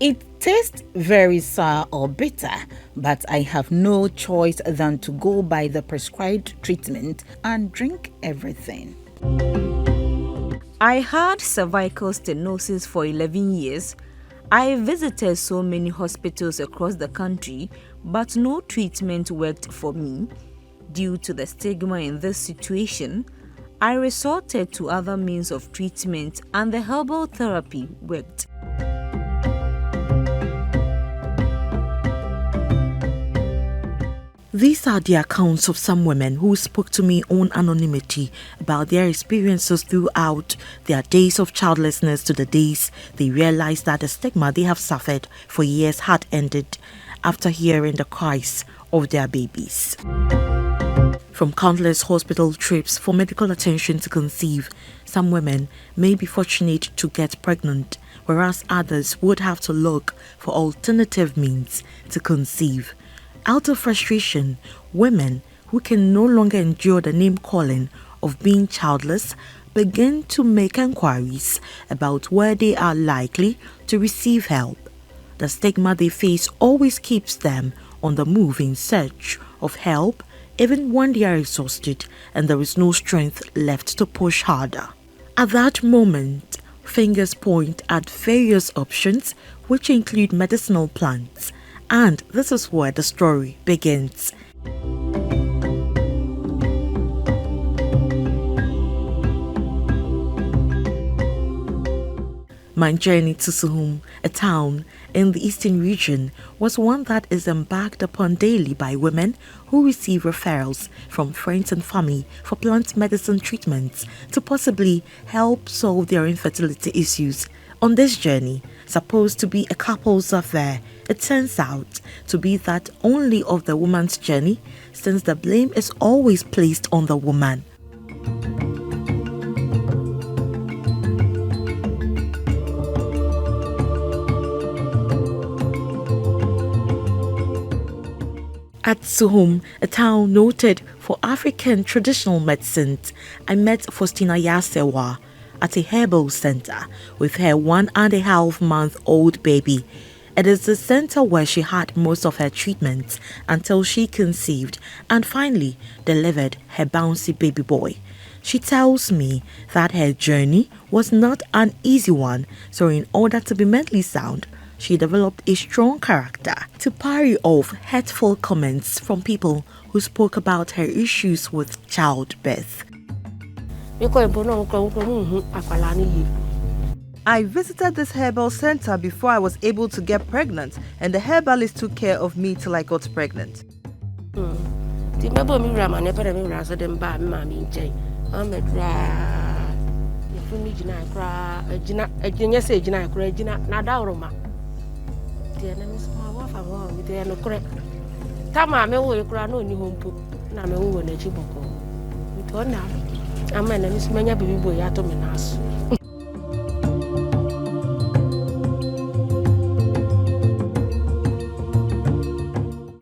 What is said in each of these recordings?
It tastes very sour or bitter, but I have no choice than to go by the prescribed treatment and drink everything. I had cervical stenosis for 11 years. I visited so many hospitals across the country, but no treatment worked for me. Due to the stigma in this situation, I resorted to other means of treatment and the herbal therapy worked. These are the accounts of some women who spoke to me on anonymity about their experiences throughout their days of childlessness to the days they realized that the stigma they have suffered for years had ended after hearing the cries of their babies. From countless hospital trips for medical attention to conceive, some women may be fortunate to get pregnant, whereas others would have to look for alternative means to conceive. Out of frustration, women who can no longer endure the name-calling of being childless begin to make inquiries about where they are likely to receive help. The stigma they face always keeps them on the move in search of help, even when they are exhausted and there is no strength left to push harder. At that moment, fingers point at various options, which include medicinal plants. And this is where the story begins. My journey to Suhum, a town in the eastern region, was one that is embarked upon daily by women who receive referrals from friends and family for plant medicine treatments to possibly help solve their infertility issues. On this journey, supposed to be a couple's affair, it turns out to be that only of the woman's journey, since the blame is always placed on the woman. At Suhum, a town noted for African traditional medicines, I met Faustina Yasewa at a herbal center with her 1.5-month-old baby. It is the center where she had most of her treatments until she conceived and finally delivered her bouncy baby boy. She tells me that her journey was not an easy one, so in order to be mentally sound, she developed a strong character to parry off hurtful comments from people who spoke about her issues with childbirth. I visited this herbal center before I was able to get pregnant, and the herbalist took care of me till I got pregnant.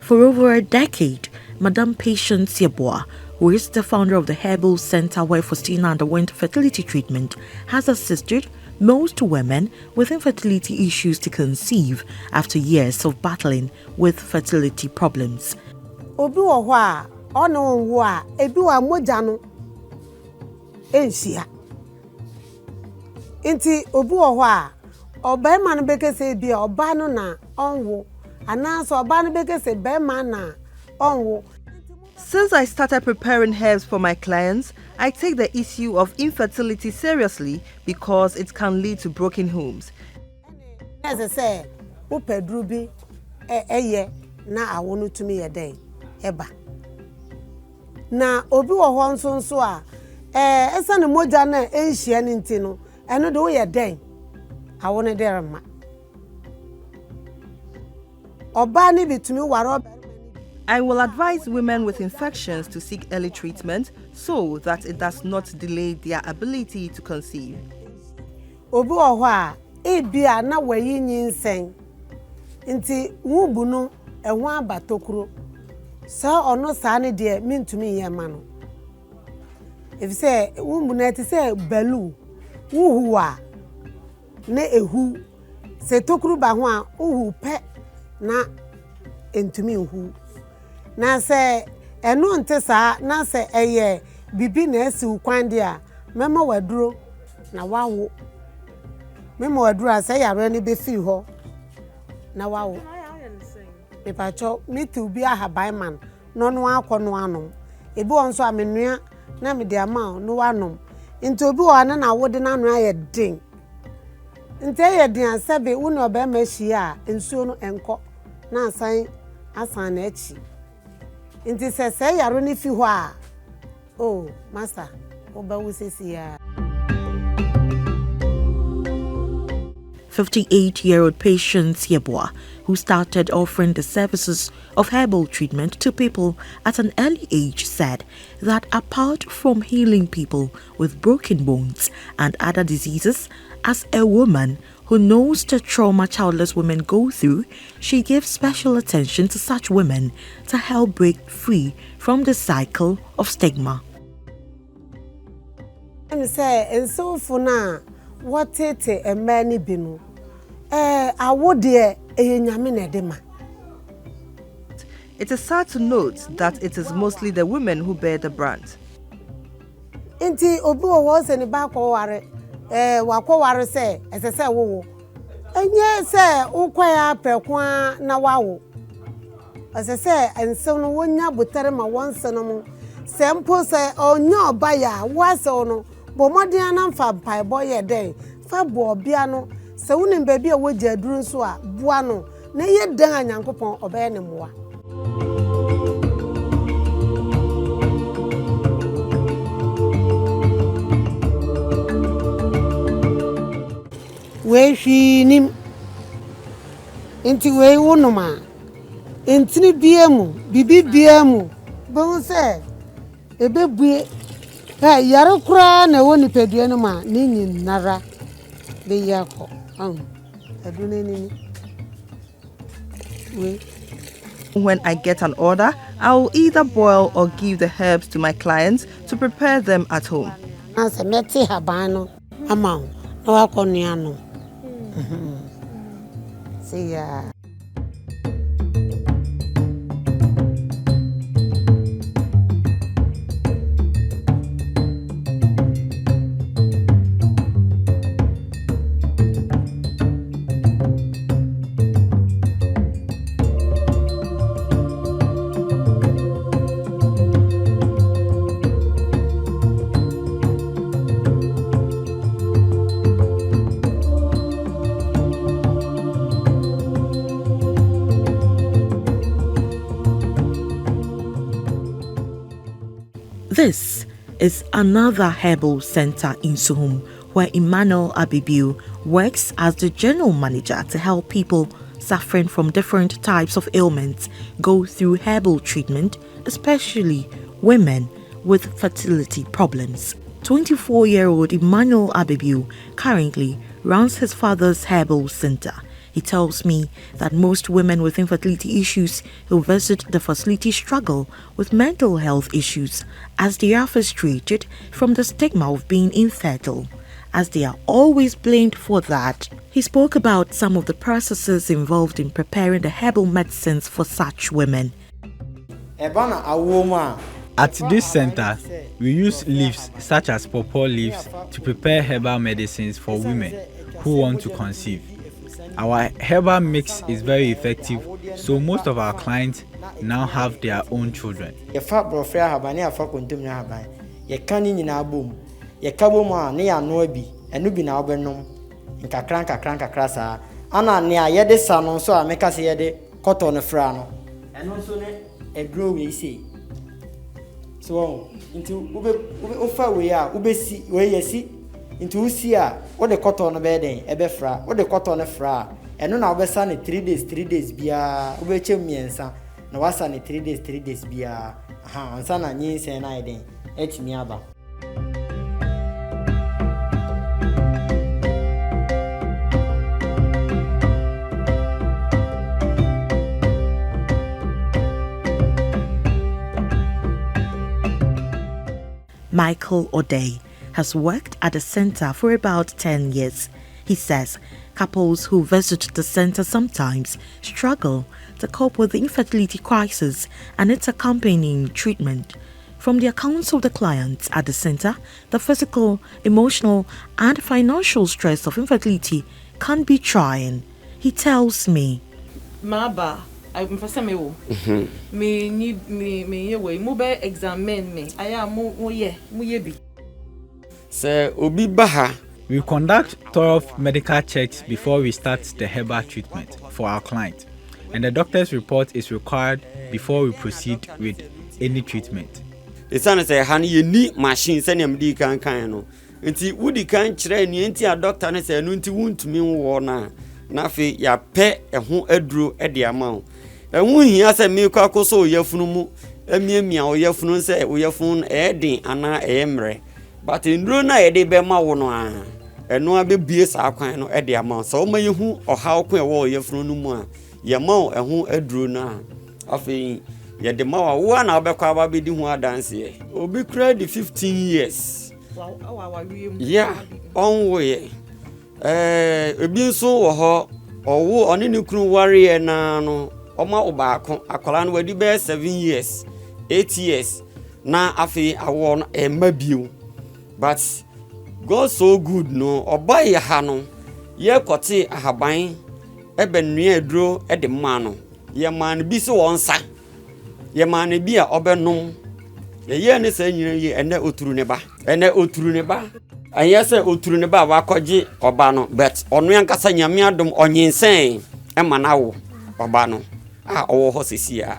For over a decade, Madame Patience Yeboah, who is the founder of the Herbal Center where Faustina underwent fertility treatment, has assisted most women with infertility issues to conceive after years of battling with fertility problems. Inti obi wo ho a obaima no bekese bia oba no na onwo ananso oba no bekese baima na onwo. Since I started preparing herbs for my clients, I take the issue of infertility seriously because it can lead to broken homes. As I say, upedru bi eye na awono tumi ye den eba. Na obi wo ho nso a esa ne moja na enhia ne ntino eno de wo ye den awone dere ma oba ni bitumi waro. I will advise women with infections to seek early treatment so that it does not delay their ability to conceive. Obi wo ho a ebia na wayi nyinsen nti wubu no eho abatokuro sa ono sa ne de mintumi ye ma no. If say wubu na ti say balu wuhuwa ne ehu Se tokuru ba ho a uhu pe na entumi nhu. Na se eno nte saa na se eye bibi na esi ukwan dia mema waduro na wawo. Mema waduro ase yare ni be fi ho na wawo. Mepacho meti ubi ahaban man no no akono anom. Ebi wonso amenua na me de ama no wanom. Nti obi wo ana na wode na no aye den. Nti aye den asebe wo no ba ma hia ensuo no enko na asan na echi. Nti se yaro ni fi ho a oh master oba wo sesi ya. 58-year-old Patience Yeboah, who started offering the services of herbal treatment to people at an early age, said that apart from healing people with broken bones and other diseases, as a woman who knows the trauma childless women go through, she gives special attention to such women to help break free from the cycle of stigma. I say, and so for now, what it a many binu. I would dear a yamine dema. It is sad to note that it is mostly the women who bear the brunt. Inti obu was any back or wako ware say, as I say, woo. And yes, sir, ukwaya perqua na wow. As I say, and so no one ya but tell my one son. Sample say, oh no, buyer, was ono, but modianam fab pie boy a day, fab boy piano. Se wonim baby a woje aduru so a boa no na ye dan anyankopon obaye ne moa. We hwinim enti we wonoma entini biemu bibi biemu bon se ebebue yare kura na woni pedue no ma ni nyinara be yako. When I get an order, I will either boil or give the herbs to my clients to prepare them at home. As a meti habano, amount, no aconiano. See ya. This is another herbal center in Suhum where Emmanuel Abibiu works as the general manager to help people suffering from different types of ailments go through herbal treatment, especially women with fertility problems. 24-year-old Emmanuel Abibiu currently runs his father's herbal center. He tells me that most women with infertility issues who visit the facility struggle with mental health issues as they are frustrated from the stigma of being infertile, as they are always blamed for that. He spoke about some of the processes involved in preparing the herbal medicines for such women. At this center, we use leaves such as pawpaw leaves to prepare herbal medicines for women who want to conceive. Our herbal mix is very effective, so most of our clients now have their own children. So into ufa we are ubesi we yesi into usia what the cotton on bedding ebefra what the cotton fra and no na obesa ne 3 days bia ubeche miensa na wasa ne 3 days bia aha ansa na nyinse na eden etimi aba. Michael O'Day has worked at the center for about 10 years. He says couples who visit the center sometimes struggle to cope with the infertility crisis and its accompanying treatment. From the accounts of the clients at the center, the physical, emotional, and financial stress of infertility can be trying. He tells me, Maba, I'm for some me examine me. I am be. Sir Obi Baha. We conduct thorough medical checks before we start the herbal treatment for our client, and the doctor's report is required before we proceed with any treatment. It's an say honey ni machine send him di kan no. Nti wudi kan kire ni nti a doctor ne say no nti wuntumi wo na fe ya pe eho aduro e de ama. Ehu hia say me kwa koso oyafunu mu emiamia oyafunu say oyafunu e den ana e mre. But nduro na e de be ma wo no a eno abebie sa kwan no e de ama. So ma yehu ohaw ko e wo oyafunu no mu a ye ma eho aduro na afi ye de ma wa na obekwa ba be di hu adanse obi kra di 15 years. Wow, yeah, on way. Ebi nso wo ho owo oni ne kunu ware na no oma obaako akola no wadi be 7 years 8 years na afi awo no mabio. But God so good no oba ye ha no ye kote ahaban ebe nua aduro e de ma no ye man bi so wonsa ye man bi a obenom ye ne sa nyina ye ene oturu ne ba anya se oturu ne ba wakoje oba no but onu yankasa nyame adom onyensen e manawo oba no a owo ho sesia.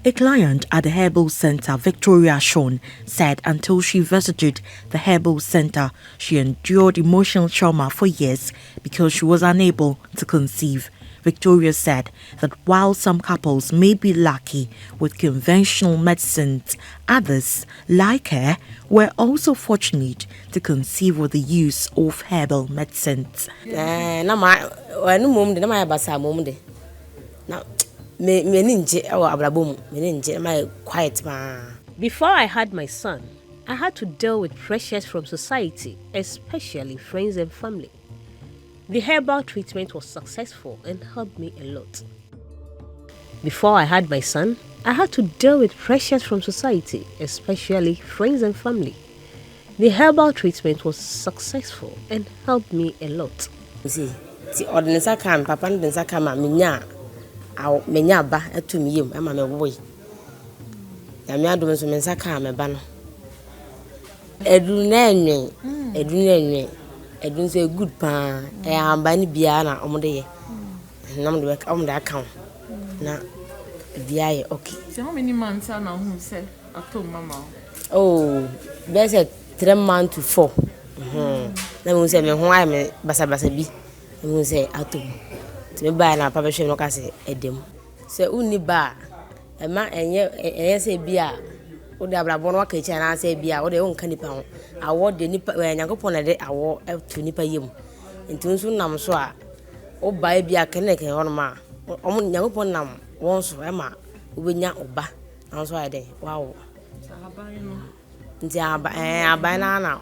A client at the Herbal Center, Victoria Sean, said until she visited the Herbal Center, she endured emotional trauma for years because she was unable to conceive. Victoria said that while some couples may be lucky with conventional medicines, others, like her, were also fortunate to conceive with the use of herbal medicines. Before I had my son, I had to deal with pressures from society, especially friends and family. The herbal treatment was successful and helped me a lot. Before I had my son, I had to deal with pressures from society, especially friends and family. The herbal treatment was successful and helped me a lot. You see, the ordinance can papa and the Sakama minya. I'll menya ba to me, I'm a boy. Yamia doing some Saka, my banner. Edunene, Edun say good pa, I am bani biana on the day. Number work on the account. Now, the okay. So, how many months are now who said, I told Mamma? Oh, there's a 3 months to 4. Then we say, why am I Basabasabi? And we say, I told to me by na papa no ka se edem se uni ba e ma enye se bia o de abrabo no ka chi na se bia o de won ka nipa ho awo de nipa Nyankopon na de awo to nipa yem nti nso nam so a o ba bia keneke ho no ma o Nyankopon nam won so e ma o benya oba na so ade wow nti aba na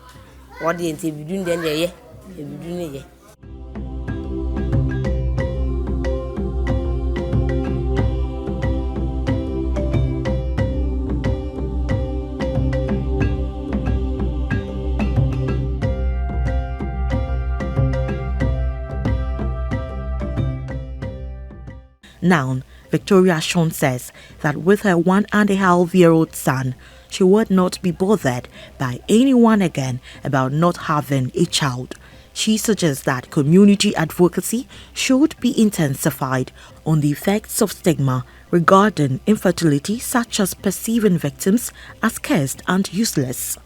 o de nti bidun de ye bidun ye. Now, Victoria Sean says that with her 1.5-year-old son, she would not be bothered by anyone again about not having a child. She suggests that community advocacy should be intensified on the effects of stigma regarding infertility, such as perceiving victims as cursed and useless.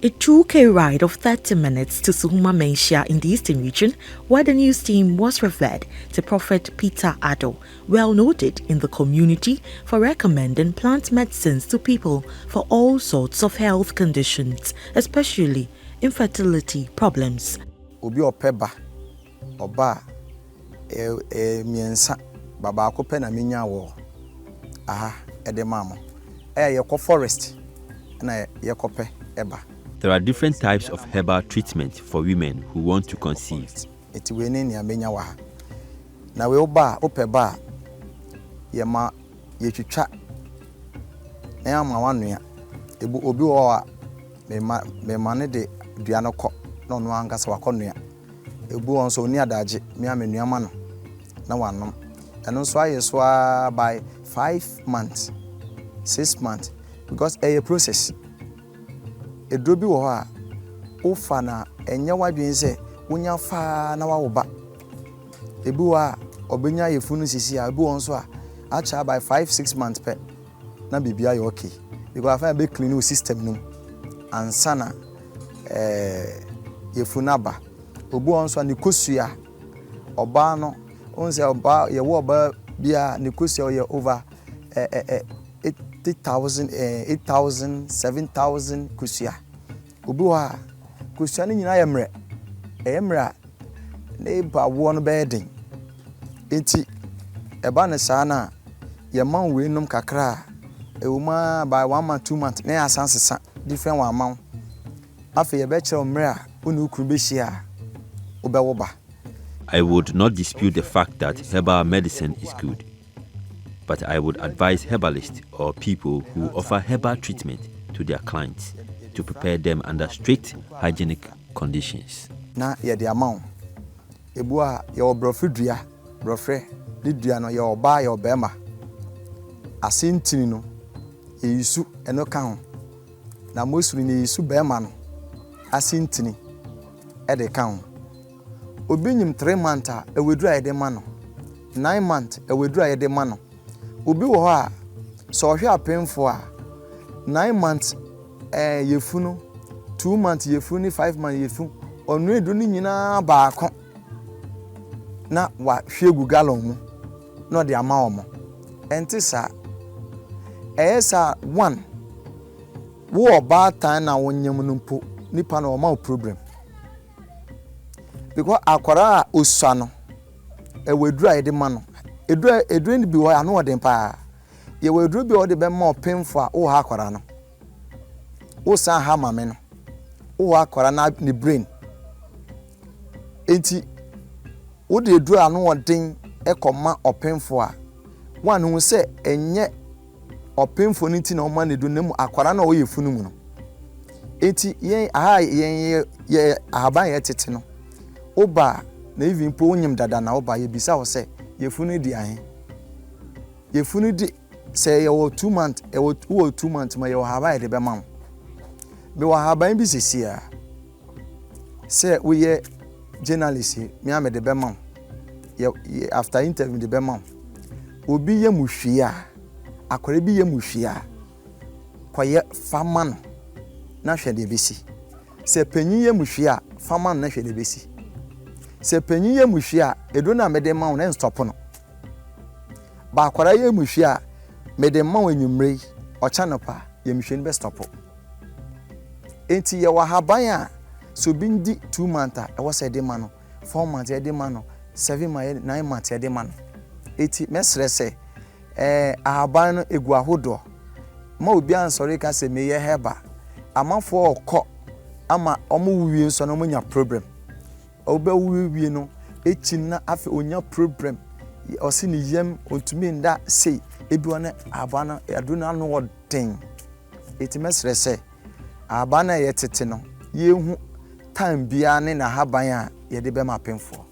A 2K ride of 30 minutes to Suhuma Menchia in the Eastern region, where the news team was referred to Prophet Peter Addo, well noted in the community for recommending plant medicines to people for all sorts of health conditions, especially infertility problems. Obi opeba oba miensa baba akope na minya wo aha ede mamo yeko forest na yekope eba. There are different types of herbal treatment for women who want to conceive. Eti we ni amenya wa na we oba opeba yema yetwitwa na ama wanua ebu obi wo a me ne de dua no kɔ na ɔno ankasa wakɔnua ebu on so ni adaje me amenua ma no na wanom ɛno nso aye so by 5 months 6 months because a process eduro bi wɔ hɔ a wofa na ɛnyɛ wadwen sɛ wonya fa na wawoba ebi wɔ a ɔbɛnya yefunu sisi a ebi wɔ nso a acha by 5-6 months pɛ na bibia yɛ okay because afa be clean system no ansana yefunaba obu onso ne kosua oba no onse oba ye wo oba bia ne kosua ye over 8,000 7,000 kosua obu ha kosua ne nyina ye mre ne ba wo no be den enti eba ne saa na ye man we num kakra ewuma by 1 month 2 months na asansesa different one man afi ye be kire mre a unu kuru be hia obewoba. I would not dispute the fact that herbal medicine is good, but I would advise herbalists or people who offer herbal treatment to their clients to prepare them under strict hygienic conditions. Na ye de amount ebu a ye obrofredua brofre di dua no ye oba ye obema asintini no ye yisu eno kan ho na mosuri ne yisu bema no asintini e de kan ho obi nyim 3 months a ewedura ye de ma no 9 months ewedura ye de ma no obi wo ha so hwe apemfo a 9 months yefunu 2 months yefunu 5 months yefu onu edu ni nyina baako na wa hwe gu gallon mu no de ama omo enti sa esa 1 wo oba tan na wonyam no mpo nipa na oma problem because akwara osua no ewedura yede ma no edura ni bi wo ya no odin pa ye wedura bi wo de be ma opemfo a wo ha akwara no wo san ha mame no wo akwara na ni brain enti wo de edura no odin ekoma opemfo a wan hu se enye opemfo ni ti na o ma ne do nemu akwara na wo ye funu mu no enti yen ahaban ye tete no oba na even po onyim dada na oba ye bisa wo se ye funu di ahe ye funu di se ye wo 2 months e wo 2 months ma ye wo haban de be ma be wo haban bi sesia se wo ye journalist mi am de be ma ye after interview de be ma obi ye muhwia akwara bi ye muhwia koye fama no na hwe de besi se panyin ye muhwia fama no na hwe de besi se panyin ye muhwia edo na mede ma na stop no ba akwara ye muhwia mede ma wanyumre ocha no pa ye muhwe ni be stop enti ye wa haban a so bi ndi 2 months e wo se de ma no 4 months e de ma no 7 months 9 months e de ma no eti mesre se ahaban no egu ahodo ma obi ansori ka se meye heba amafo okọ ama omo wuwie nso no munya problem obe wuwie no echi na afi onya problem osi ni yem ontumi nda sei ebi wona abana aduna no wodin eti mesre se abana ye tete no yehu time bia ne na haban a ye de be mapemfo.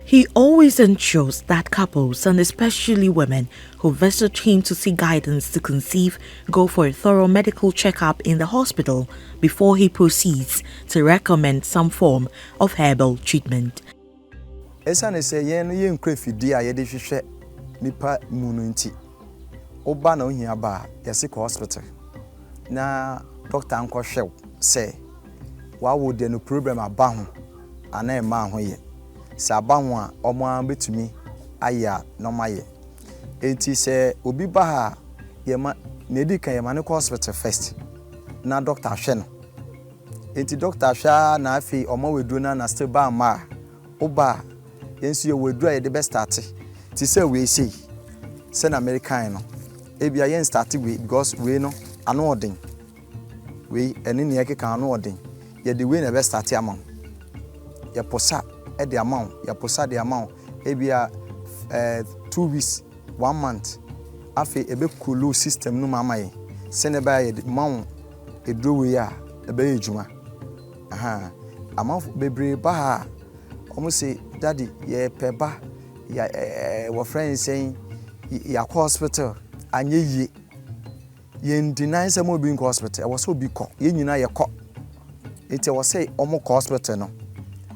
He always ensures that couples, and especially women who visit him to seek guidance to conceive, go for a thorough medical checkup in the hospital before he proceeds to recommend some form of herbal treatment. Esane se yen yen krefidi a ye de hwehwe nipa munu nti oba na ohia ba yesi ko hospital na doctor anko hwe say wa wo de no problem aba ho ana e ma ho ye sa aba ho a omo an betumi aya no ma ye enti say obi ba ha ye ma nedi kan ye ma ne hospital first na doctor hwe no enti doctor hwa na afi omo wedru na still ba ma oba yensu ye wedru ye the best start ti say we say na American no ebia yen start we because we no ano odin we eni ne yekeka ano odin ye the way na best start amount ye posa e the amount ye posa the amount ebia 2 weeks 1 month afi ebe kulu system no mama ye se ne ba ye amount edro we ya ebe ejuma aha amount bebre ba ha omo say daddy ye peba ya wo friend saying ya hospital anye ye yen deny say mo bi in hospital e was so bi ko ye nyina ye ko ite was say omo hospital no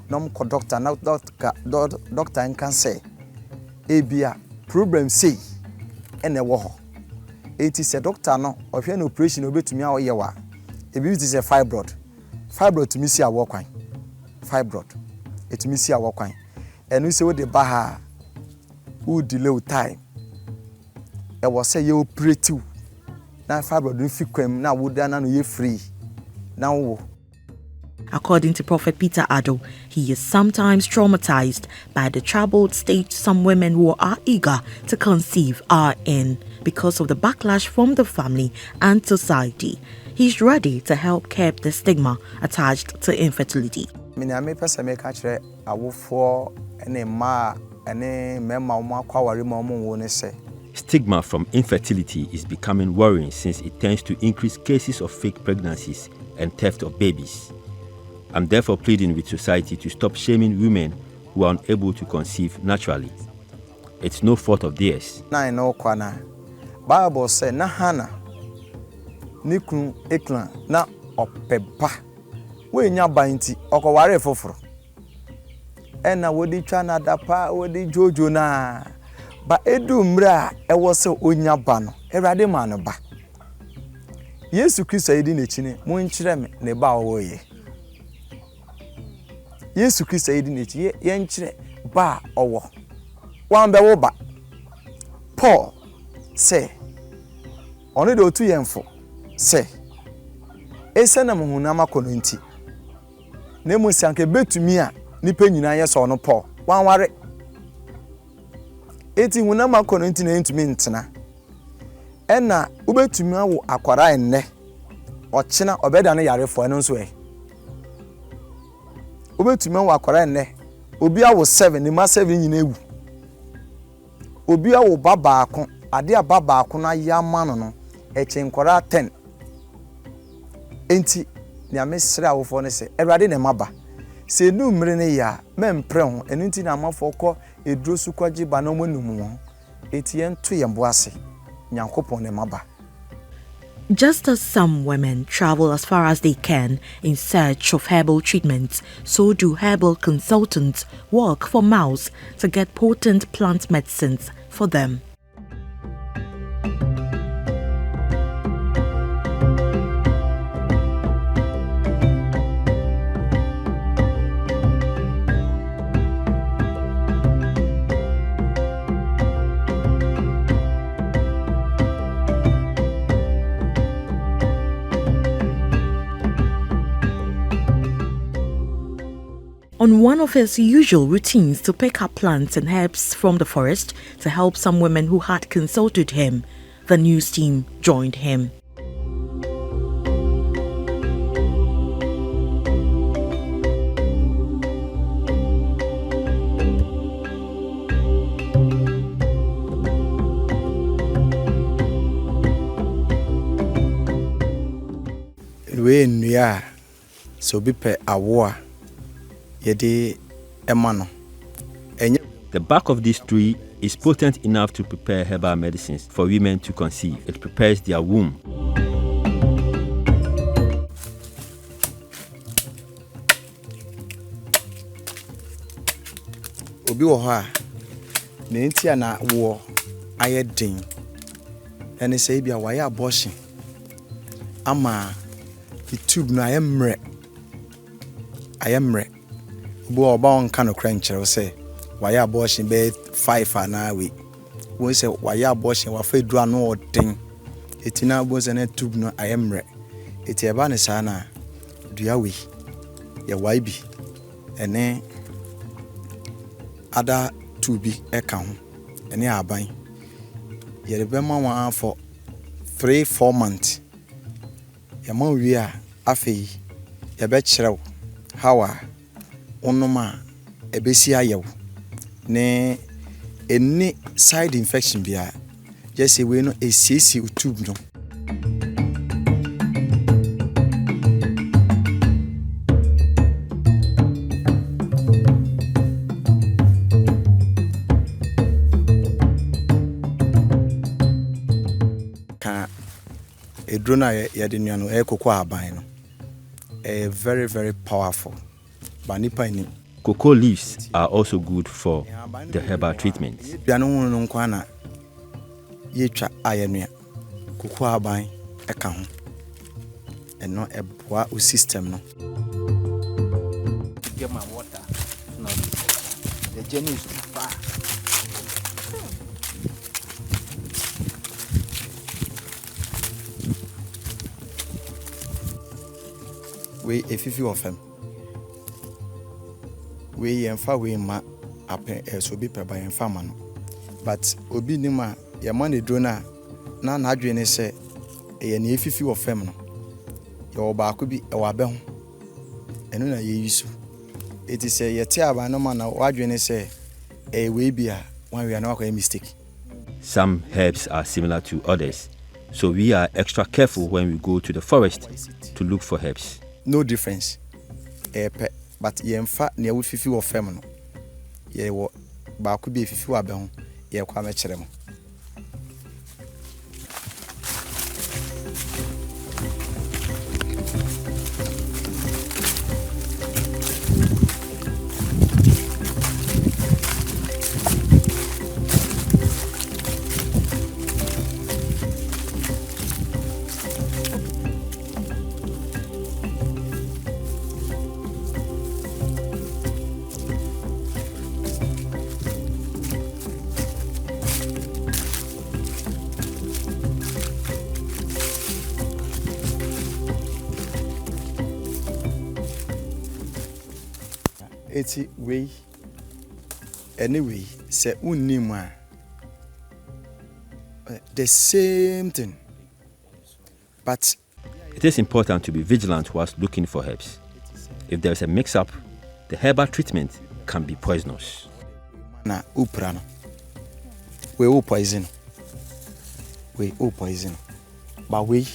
nom ko doctor na doctor can say ebia problem say ene wo ho iti say doctor no ohwe na operation obetumi a oye wa ebi it is a fibroid to me see a work kwan fibroid it me see a work kwan enu say we de ba ha who delay time e was say you operative na fibroid no fi kwam na wo da na no ye free na wo. According to Prophet Peter Addo, he is sometimes traumatized by the troubled state some women who are eager to conceive are in because of the backlash from the family and society. He's ready to help curb the stigma attached to infertility. Stigma from infertility is becoming worrying since it tends to increase cases of fake pregnancies and theft of babies. I'm therefore pleading with society to stop shaming women who are unable to conceive naturally. It's no fault of theirs. Bible says, na hana nikun eklan na opeba we nya banti okoware foforo ena wodi twa na dapa wodi jojo na ba edu mra e wo se onya ba no ewrade ma no ba Yesu Kristo yedi n'echine mu nkyere me ne ba wo ye Yesu Kristo yedi n'echi ye nkyere ba owo wan be wo ba Paul say oni do tu yemfo say esena muhunama kono nti na mu sanke betumi a nipa nyina ye so no Paul wan ware eti hunama kono nti na ntumi ntena ena ubetumi awo akwara enne ochina obeda no yarefo eno nso ubetumi awo akwara enne obi awo 7 ni ma 7 nyina ewu obi awo baba akon ade ababa akon na yama no echinkora 10 enti ni amesre awofo ne se ewrade ne maba se nu mre ne ya mempre ho enu nti na amafo kọ eduro su kwaji ba no monum ho eti ento yembo ase nyankopon ne maba. Just as some women travel as far as they can in search of herbal treatments, so do herbal consultants work for mouths to get potent plant medicines for them. On one of his usual routines to pick up plants and herbs from the forest to help some women who had consulted him, the news team joined him. The bark of this tree is potent enough to prepare herbal medicines for women to conceive. It prepares their womb. Obi wo ha na ntia na wo ayedin ene say bia wa ya abortion ama the tube no I am re bo oba on kan crunch say why abortion be 5 an hour we say why abortion wa fa dura no odin etina bo say na tube no I am re eti eba ne sa na dua we ye why bi ene ada tube e ka ho ene aban ye de be ma wan for 3-4 months ye ma wi a afei ye be kirew how a onoma ebesi ayew ne any side infection bia just say we no esisi tube no edrona ya de nuano e kokwa aban no very very powerful but nipa ni Cocoa leaves are also good for the herbal treatment. Piano no nkwana ye twa ayenua kokwa aban e ka ho eno eboa o system no. Get my water. No, the journey is too far. We if you of them. We yemfa we ma apen so bi pe ba yemfa ma no. But obi ni ma ye ma ne drona na adwene se ye ne efifi of them no. Ye obaako bi e wa be ho. Eno na ye yisu. It is a yete aba no ma na wadwene se we bia one we are not a mistake. Some herbs are similar to others, so we are extra careful when we go to the forest to look for herbs. No difference. But yemfa ne we fifi wo fem no. Ye wo baako bi fifi wa be ho ye kwa me kire mo. Eti way anyway say unima the same thing, but it is important to be vigilant whilst looking for herbs. If there is a mix-up, the herbal treatment can be poisonous. Na uprano we all poison, but we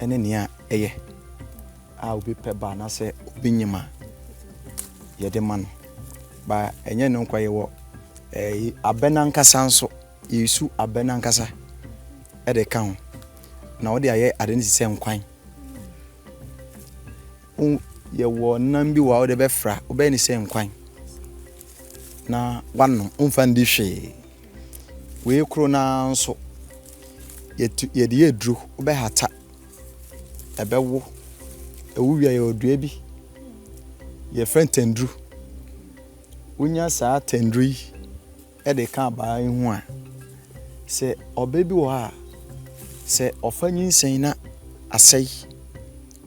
ene nia eye a obi peba na say obi nyima ye de man ba enye no kwa ye wo abena nkasa nso yesu abena nkasa e de kan na wo de aye adeni se nkwan ye wo nan bi wa wo de be fra wo be ni se nkwan na wano umfa ndi hwe we kro na nso ye de edru wo be hata ebe wo ewu wi ye odua bi ye friend tendru unya sa tendru e de kan ba hu a se obebi wo ha se ofanyin sen na asai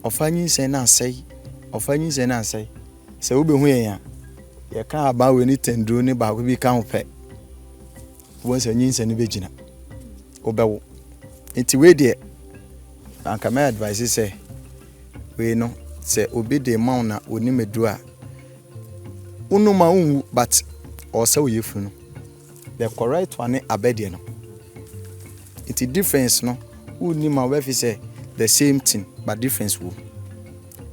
ofanyin sen na asai ofanyin sen na asai se wo be hu ye ya kan ba we ni tendru ni ba ko bi kan pe wo se nyin sen ni be gina obewo enti we de anka my advice say we no se obi de ma na oni medu a unu ma unwu but o se oyefu no the correct one abedie no it difference no uni ma we fi say the same thing but difference wo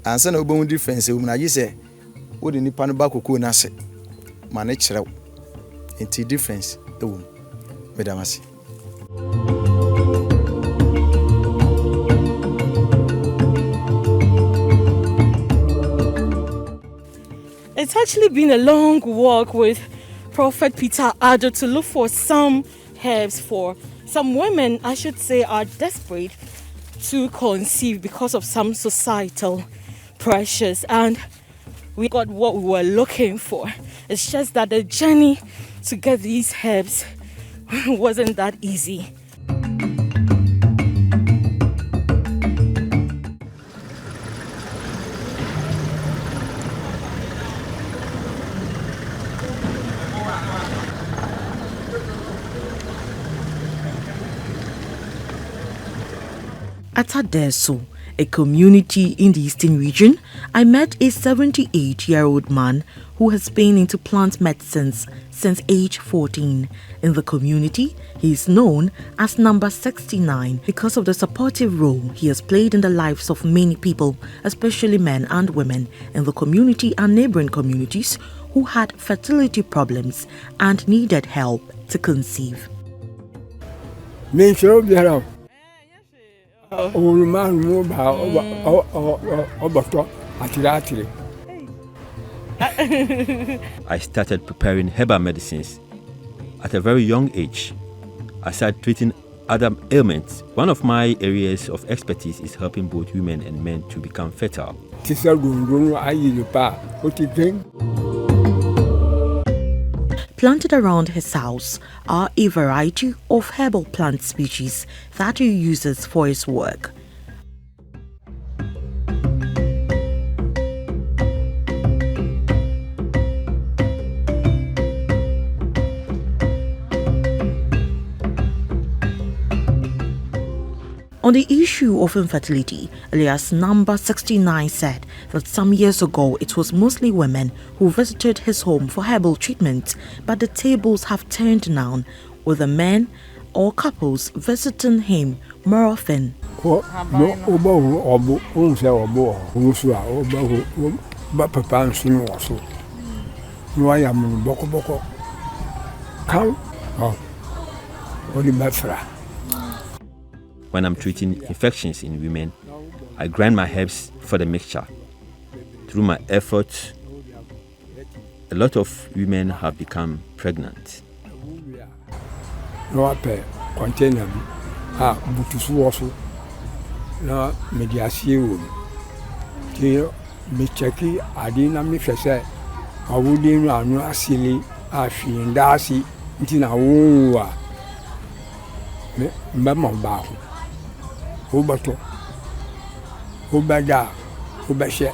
ansa na obo difference wo na yi say wo de nipa no ba kokoo na se ma ne kirew it difference e wo medamasi. It's actually been a long walk with Prophet Peter Addo to look for some herbs for some women, I should say, are desperate to conceive because of some societal pressures, and we got what we were looking for. It's just that the journey to get these herbs wasn't that easy. At Adeso, a community in the eastern region, I met a 78-year-old man who has been into plant medicines since age 14. In the community, he is known as number 69 because of the supportive role he has played in the lives of many people, especially men and women in the community and neighboring communities who had fertility problems and needed help to conceive. I started preparing herbal medicines at a very young age. I started treating other ailments. One of my areas of expertise is helping both women and men to become fertile. Planted around his house are a variety of herbal plant species that he uses for his work. On the issue of infertility, Elias number 69 said that some years ago it was mostly women who visited his home for herbal treatment, but the tables have turned now, with the men or couples visiting him more often. When I'm treating infections in women, I grind my herbs for the mixture. Through my efforts, a lot of women have become pregnant. Ubato ubada ubashe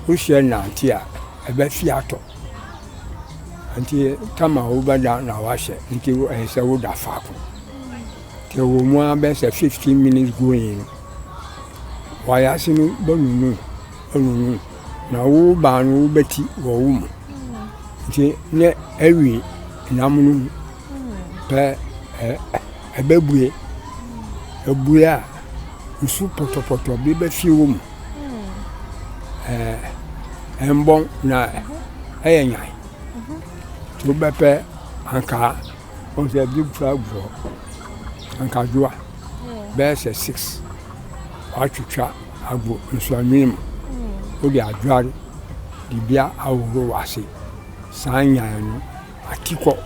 ushe nantia ebe fiato anti tama ubada na washe nti ehse woda faako ke wo mu abese 15 minutes going waya sinu bonunu na wo ba no beti wo wum nti ne ewi namunu pe ebebue ebuya nsu potopoto bi be fi wo mu embon na eyenyan to bepe anka on the big frog anka joa be se 6 atwitwa agbo nsu anim o di adware di bia aworo wase sanyan no atiko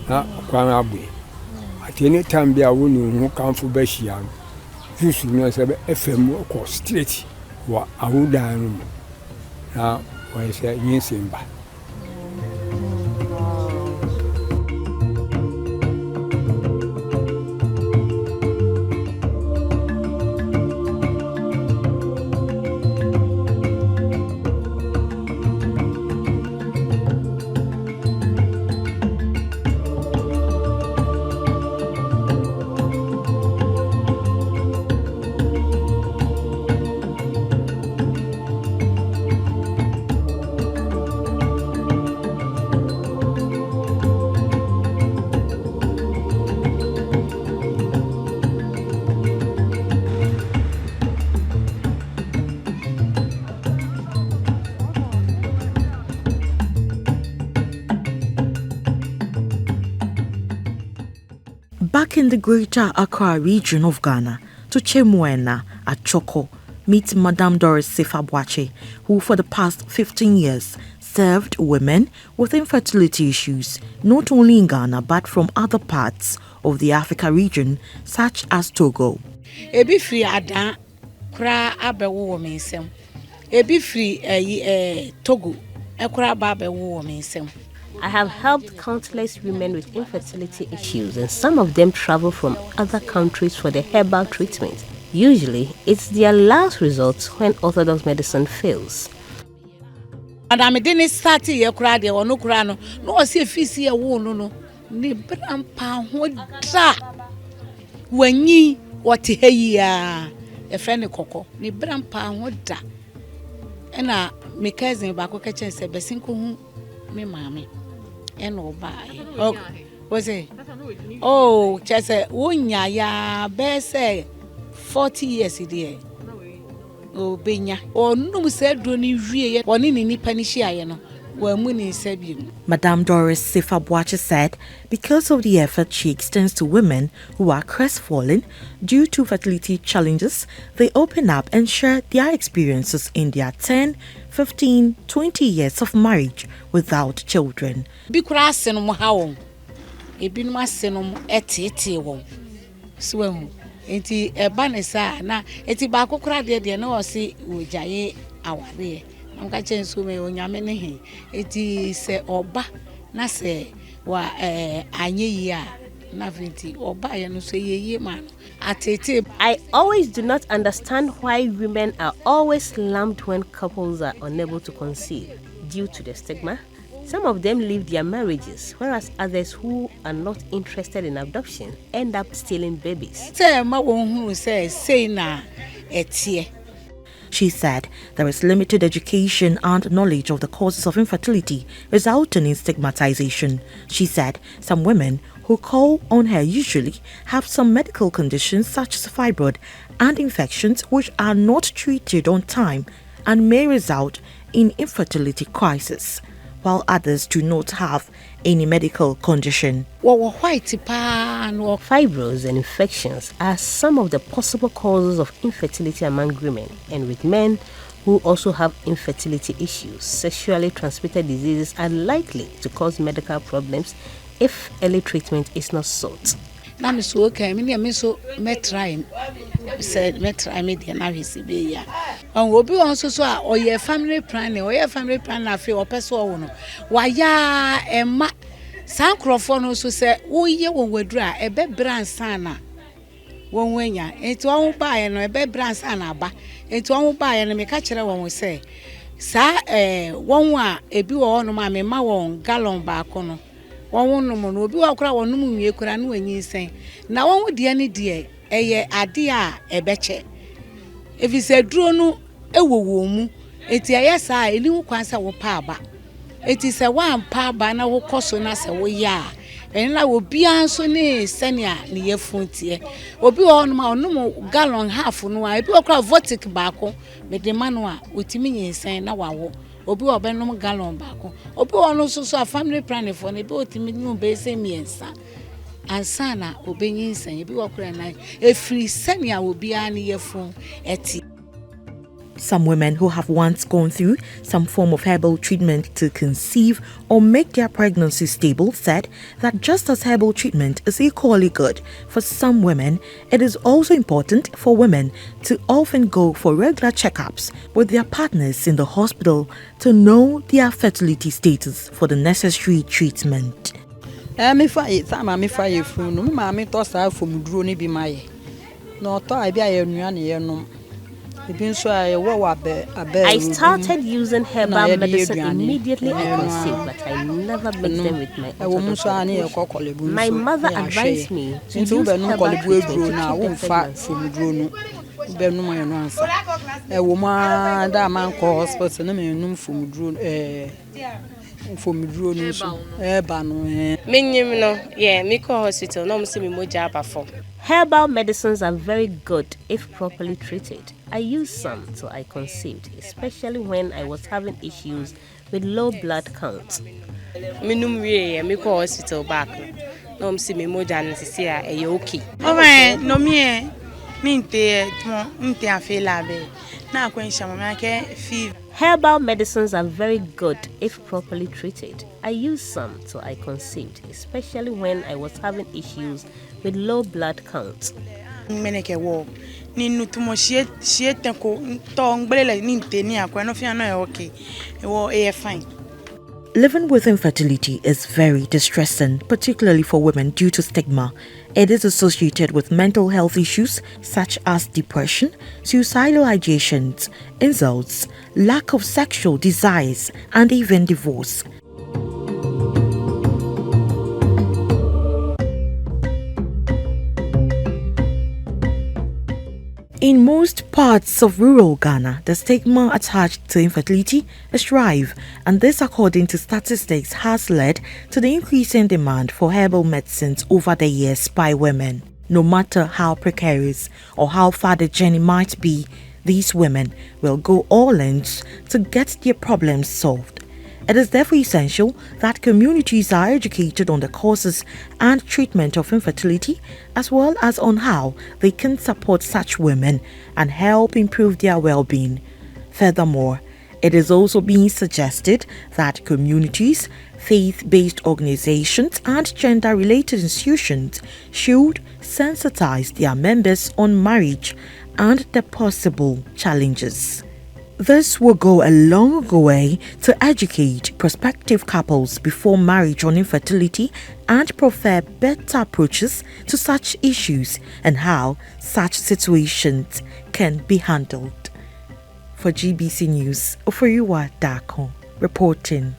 na kwa agbo atene tambia wo ni hu kanfo be hia no jusu no se be fm ko straight wa awudan no na wa se yinsimba. Back in the greater Accra region of Ghana, to Chemwena at Choko, meet Madame Doris Sefabwache, who for the past 15 years served women with infertility issues, not only in Ghana but from other parts of the Africa region, such as Togo. Ebi free adan kra abewo wo me nsem. Ebi free Togo ekra ba abewo wo me nsem. I have helped countless women with infertility issues, and some of them travel from other countries for the herbal treatment. Usually, it's their last resort when orthodox medicine fails. Madam didn't start ye kra de wono kra no se fisi ye wo no ni brampa ho da wanyi wote hayi a e friend kokko ni brampa ho da na me cousin ba ko kachen se besin ko hu me mama e no ba e o say oh chese wonya ya be say 40 years there. Madame Doris Sifabwache said because of the effort she extends to women who are crestfallen due to fertility challenges, they open up and share their experiences in their 10, 15, 20 years of marriage without children. Enti ebanesa na eti ba kokora de na o si ojaye aware am ka chenso me onyame ne he eti se oba na se wa anyeyi a na venti oba ye no so yeye man atete. I always do not understand why women are always slammed when couples are unable to conceive due to the stigma. Some of them leave their marriages, whereas others who are not interested in adoption end up stealing babies. She said there is limited education and knowledge of the causes of infertility, resulting in stigmatization. She said some women who call on her usually have some medical conditions such as fibroid and infections which are not treated on time and may result in infertility crisis, while others do not have any medical condition. Fibroids and infections are some of the possible causes of infertility among women, and with men who also have infertility issues. Sexually transmitted diseases are likely to cause medical problems if early treatment is not sought. Na me so okay me so metry said metry me dey na hwesi be ya on obi won so a oye family planning na fe opeso wo no wa ya ema san krofo no so se wo ye won waduru a ebe bransan na won wanya enti won ba ye no ebe bransan na ba enti won ba ye no me ka kire won se sa won a ebi wo no ma me ma won gallon ba ko no won no obi wa kura won mu nwie kura na wanyi sen na won de ani de eye ade a ebeche efi se duro no ewowo mu eti eye sa eli hu kwansa wo pa aba eti se wan pa aba na wo koso na se wo ya na obi anso ne senia ne yefuntie obi wo no ma onum gallon half no a ebi okra votic ba ko me de ma no a otimi nyensen na wawo obi wo be no gallon ba ko obi wo no so a family planning for ne be otimi no be se miensa ansana obenyin nsen ebi wo kra na efri senia obi an yefun eti. Some women who have once gone through some form of herbal treatment to conceive or make their pregnancy stable said that just as herbal treatment is equally good for some women, it is also important for women to often go for regular checkups with their partners in the hospital to know their fertility status for the necessary treatment. Me fight sama me fight fun no ma me to sa fom duro ni bi maye no to abi aye nuane ye nom. I started using herbal medicine immediately I conceived, but I never mixed them with my orthodox. My mother advised me to use herbal treatment Herbal medicines are very good if properly treated. I used some till I conceived, especially when I was having issues with low blood count. Hospital back. No, see me moja and see okay. Oh, no, me, I feel like now fever. Herbal medicines are very good if properly treated. I used some till I conceived, especially when I was having issues with low blood count. Meneke wo. Ni nutumo shie tenko to ngbele ni nteni akwa no fi ano e okay. E wo e fine. Living with infertility is very distressing, particularly for women due to stigma. It is associated with mental health issues such as depression, suicidal ideations, insults, lack of sexual desires, and even divorce. In most parts of rural Ghana, the stigma attached to infertility is rife, and this, according to statistics, has led to the increasing demand for herbal medicines over the years by women. No matter how precarious or how far the journey might be, these women will go all lengths to get their problems solved. It is therefore essential that communities are educated on the causes and treatment of infertility, as well as on how they can support such women and help improve their well-being. Furthermore, it is also being suggested that communities, faith-based organizations, and gender-related institutions should sensitize their members on marriage and the possible challenges. This will go a long way to educate prospective couples before marriage on infertility and prefer better approaches to such issues and how such situations can be handled. For GBC News, Oforiwa Darko reporting.